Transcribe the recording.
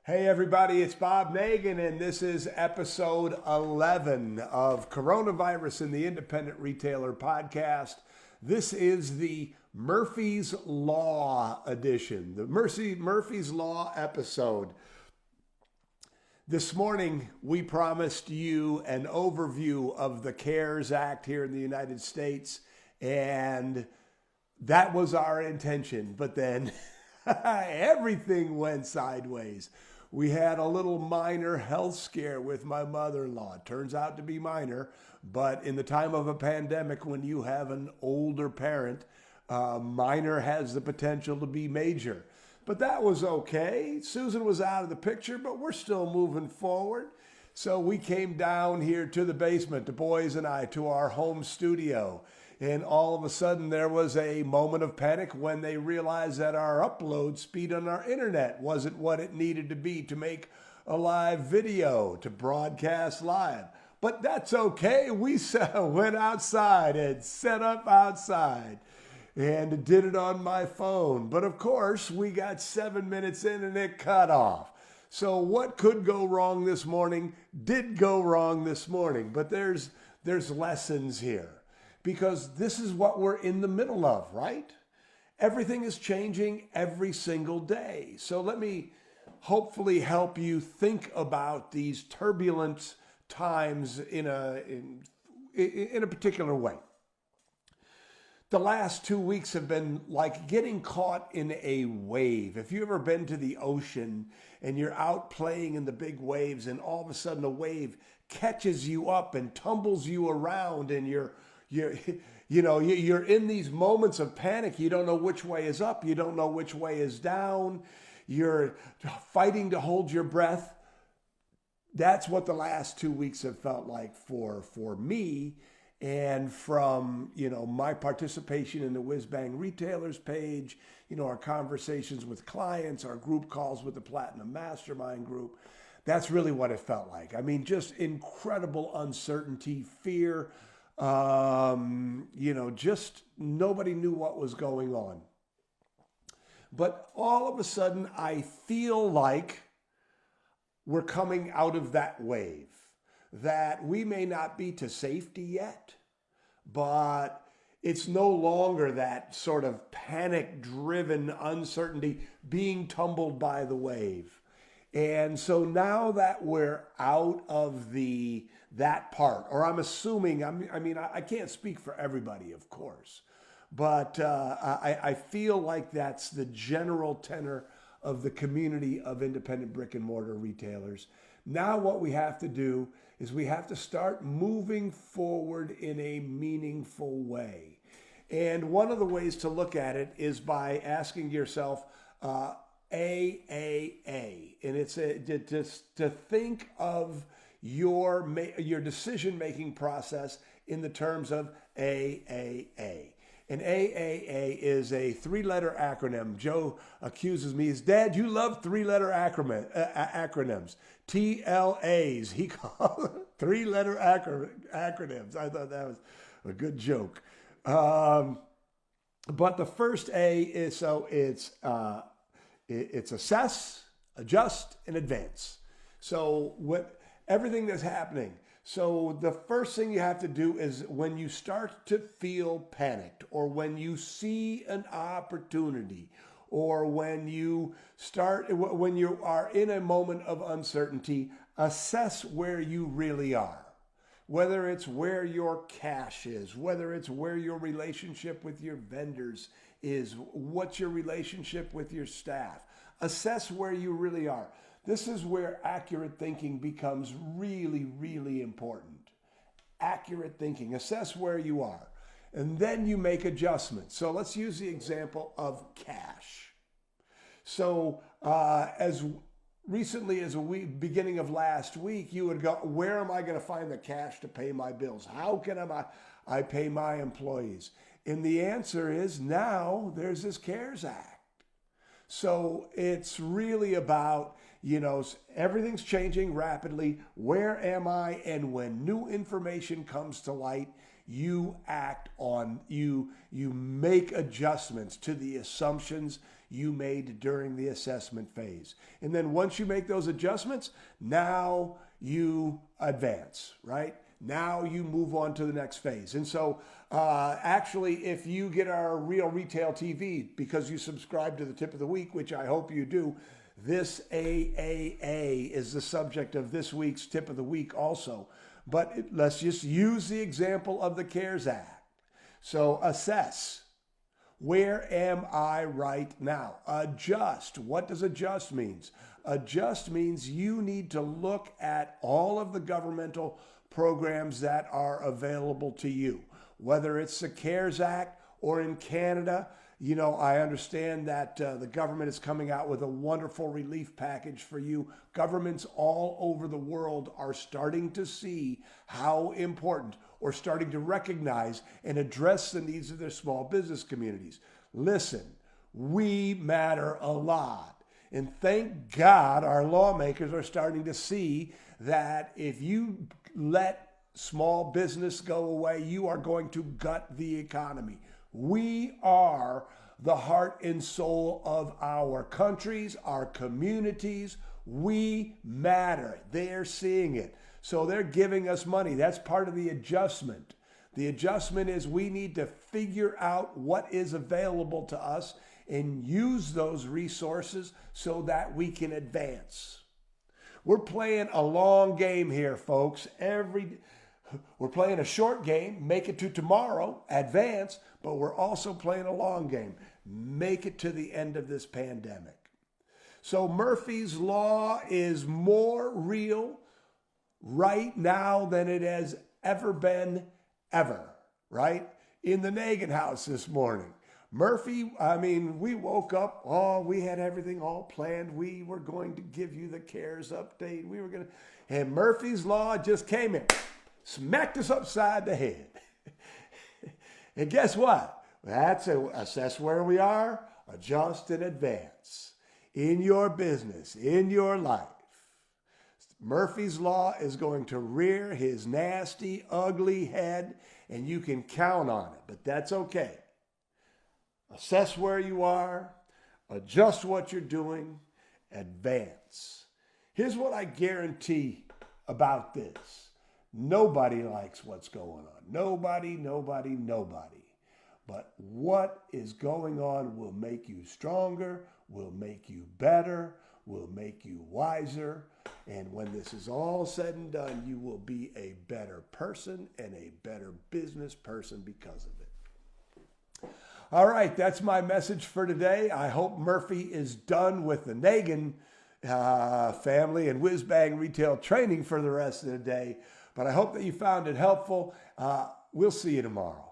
Hey everybody, it's Bob Nagan, and this is episode 11 of Coronavirus in the Independent Retailer podcast. This is the Murphy's Law edition, the Murphy's Law episode. This morning, we promised you an overview of the CARES Act here in the United States, and that was our intention, but then everything went sideways. We had a little minor health scare with my mother-in-law. It turns out to be minor, but in the time of a pandemic, when you have an older parent, minor has the potential to be major. But that was okay. Susan was out of the picture, but we're still moving forward. So we came down here to the basement, the boys and I, to our home studio. And all of a sudden, there was a moment of panic when they realized that our upload speed on our internet wasn't what it needed to be to make a live video, to broadcast live. But that's okay. We went outside and set up outside and did it on my phone. But of course, we got 7 minutes in and it cut off. So what could go wrong this morning did go wrong this morning. But there's lessons here. Because this is what we're in the middle of, right? Everything is changing every single day. So let me hopefully help you think about these turbulent times in a particular way. The last 2 weeks have been like getting caught in a wave. If you've ever been to the ocean and you're out playing in the big waves and all of a sudden a wave catches you up and tumbles you around and you're in these moments of panic. You don't know which way is up. You don't know which way is down. You're fighting to hold your breath. That's what the last 2 weeks have felt like for me. And from, my participation in the Whiz Bang Retailers page, our conversations with clients, our group calls with the Platinum Mastermind group, that's really what it felt like. I mean, just incredible uncertainty, fear, just nobody knew what was going on. But all of a sudden, I feel like we're coming out of that wave, that we may not be to safety yet, but it's no longer that sort of panic-driven uncertainty being tumbled by the wave. And so now that we're out of that part, or I'm assuming, I can't speak for everybody, of course, but I feel like that's the general tenor of the community of independent brick and mortar retailers. Now what we have to do is we have to start moving forward in a meaningful way. And one of the ways to look at it is by asking yourself, AAA, and it's just to think of your decision-making process in the terms of AAA. And AAA is a three-letter acronym. Joe accuses me, his dad, you love three-letter acronyms. TLAs, he calls three-letter acronyms. I thought that was a good joke. But the first A is, it's assess, adjust, and advance. So everything that's happening. So the first thing you have to do is when you start to feel panicked, or when you see an opportunity, or when you are in a moment of uncertainty, assess where you really are. Whether it's where your cash is, whether it's where your relationship with your vendors is, what's your relationship with your staff. Assess where you really are. This is where accurate thinking becomes really, really important. Accurate thinking. Assess where you are. And then you make adjustments. So let's use the example of cash. So as recently as beginning of last week, you would go, where am I going to find the cash to pay my bills? How can I pay my employees? And the answer is now there's this CARES Act. So it's really about, everything's changing rapidly. Where am I? And when new information comes to light, you act on, you make adjustments to the assumptions you made during the assessment phase. And then once you make those adjustments, now you advance, right? Now you move on to the next phase. And so actually, if you get our Real Retail TV, because you subscribe to the Tip of the Week, which I hope you do, this AAA is the subject of this week's Tip of the Week also. But let's just use the example of the CARES Act. So assess. Where am I right now? Adjust. What does adjust means? Adjust means you need to look at all of the governmental programs that are available to you, whether it's the CARES Act or in Canada. You know, I understand that the government is coming out with a wonderful relief package for you. Governments all over the world are starting to see how important, or starting to recognize and address the needs of their small business communities. Listen, we matter a lot. And thank God our lawmakers are starting to see that if you let small business go away, you are going to gut the economy. We are the heart and soul of our countries, our communities. We matter. They're seeing it. So they're giving us money. That's part of the adjustment. The adjustment is we need to figure out what is available to us and use those resources so that we can advance. We're playing a long game here, folks. We're playing a short game, make it to tomorrow, advance, but we're also playing a long game, make it to the end of this pandemic. So Murphy's Law is more real right now than it has ever been, ever, right? In the Nagin house this morning. Murphy, we woke up, we had everything all planned. We were going to give you the CARES update. And Murphy's Law just came in, smacked us upside the head. And guess what? That's assess where we are, adjust and advance in your business, in your life. Murphy's Law is going to rear his nasty, ugly head, and you can count on it, but that's okay. Assess where you are, adjust what you're doing, advance. Here's what I guarantee about this. Nobody likes what's going on. Nobody. But what is going on will make you stronger, will make you better, will make you wiser. And when this is all said and done, you will be a better person and a better business person because of it. All right, that's my message for today. I hope Murphy is done with the Nagin family and Whiz Bang retail training for the rest of the day. But I hope that you found it helpful. We'll see you tomorrow.